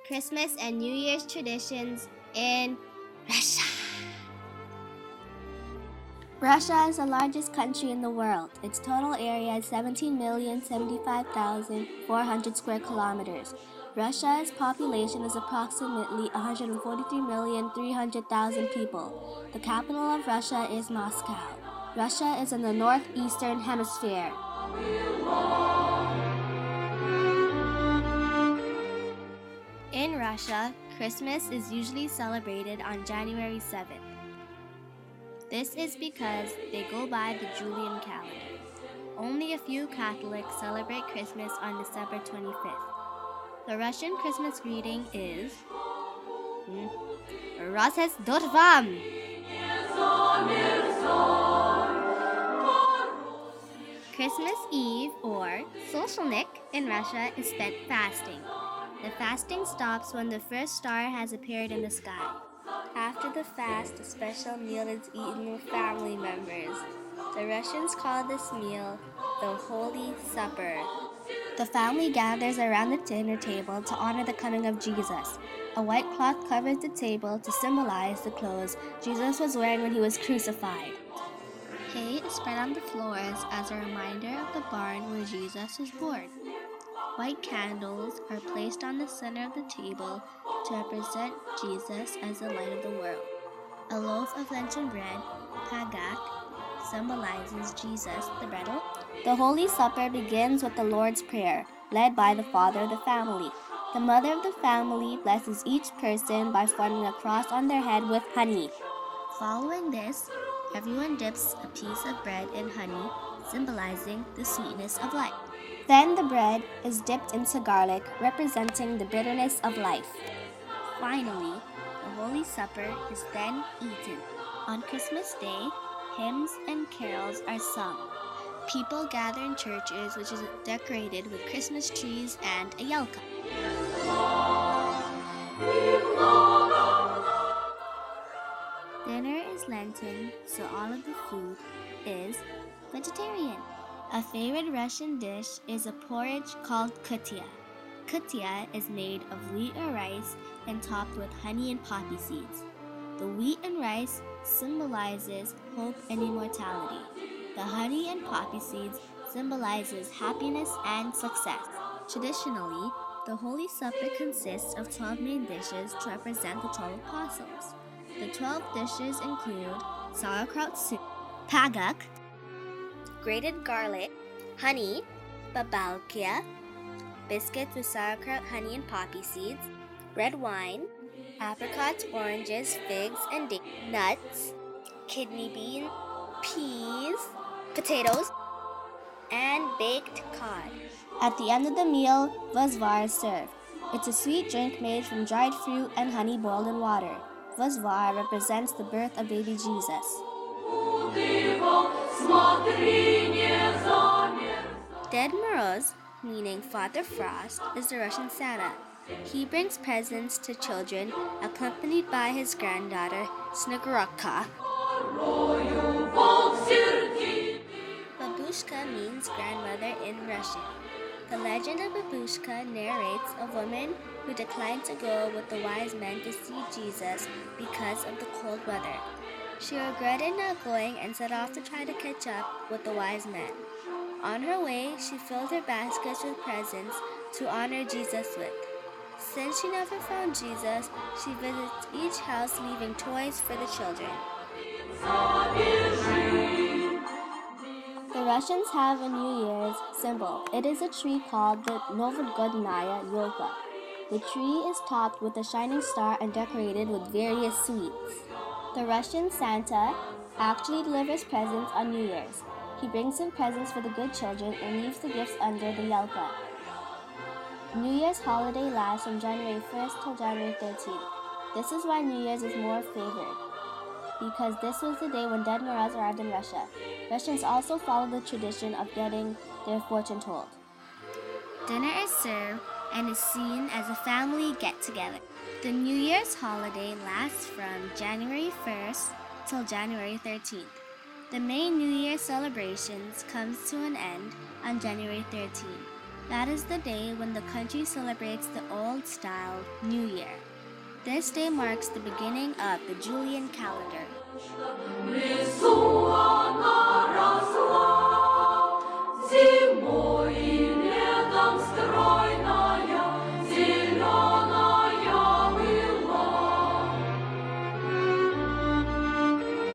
Christmas and New Year's traditions in Russia. Russia is the largest country in the world. Its total area is 17,075,400 square kilometers. Russia's population is approximately 143,300,000 people. The capital of Russia is Moscow. Russia is in the northeastern hemisphere. In Russia, Christmas is usually celebrated on January 7th. This is because they go by the Julian calendar. Only a few Catholics celebrate Christmas on December 25th. The Russian Christmas greeting is Rosses вам! Christmas Eve, or Solshchnik in Russia, is spent fasting. The fasting stops when the first star has appeared in the sky. After the fast, a special meal is eaten with family members. The Russians call this meal the Holy Supper. The family gathers around the dinner table to honor the coming of Jesus. A white cloth covers the table to symbolize the clothes Jesus was wearing when he was crucified. Hay is spread on the floors as a reminder of the barn where Jesus was born. White candles are placed on the center of the table to represent Jesus as the light of the world. A loaf of Lenten bread, pagak, symbolizes Jesus, the bread. The Holy Supper begins with the Lord's Prayer, led by the father of the family. The mother of the family blesses each person by forming a cross on their head with honey. Following this, everyone dips a piece of bread in honey, symbolizing the sweetness of life. Then the bread is dipped into garlic, representing the bitterness of life. Finally, the Holy Supper is then eaten. On Christmas Day, hymns and carols are sung. People gather in churches, which is decorated with Christmas trees and a yelka. Dinner is Lenten, so all of the food is vegetarian. A favorite Russian dish is a porridge called kutia. Kutia is made of wheat or rice and topped with honey and poppy seeds. The wheat and rice symbolizes hope and immortality. The honey and poppy seeds symbolizes happiness and success. Traditionally, the Holy Supper consists of 12 main dishes to represent the 12 apostles. The 12 dishes include sauerkraut soup, pagak, grated garlic, honey, babalkia, biscuits with sauerkraut, honey, and poppy seeds, red wine, apricots, oranges, figs, and dates, nuts, kidney beans, peas, potatoes, and baked cod. At the end of the meal, Vazvar is served. It's a sweet drink made from dried fruit and honey boiled in water. Vazvar represents the birth of baby Jesus. Ded Moroz, meaning Father Frost, is the Russian Santa. He brings presents to children, accompanied by his granddaughter, Snegurka. Babushka means grandmother in Russian. The legend of Babushka narrates a woman who declined to go with the wise men to see Jesus because of the cold weather. She regretted not going and set off to try to catch up with the wise men. On her way, she filled her baskets with presents to honor Jesus with. Since she never found Jesus, she visits each house leaving toys for the children. The Russians have a New Year's symbol. It is a tree called the Novogodnaya Yolka. The tree is topped with a shining star and decorated with various sweets. The Russian Santa actually delivers presents on New Year's. He brings in presents for the good children and leaves the gifts under the yelka. New Year's holiday lasts from January 1st till January 13th. This is why New Year's is more favored, because this was the day when Ded Moroz arrived in Russia. Russians also follow the tradition of getting their fortune told. Dinner is served and is seen as a family get-together. The New Year's holiday lasts from January 1st till January 13th. The main New Year celebrations comes to an end on January 13th. That is the day when the country celebrates the old-style New Year. This day marks the beginning of the Julian calendar.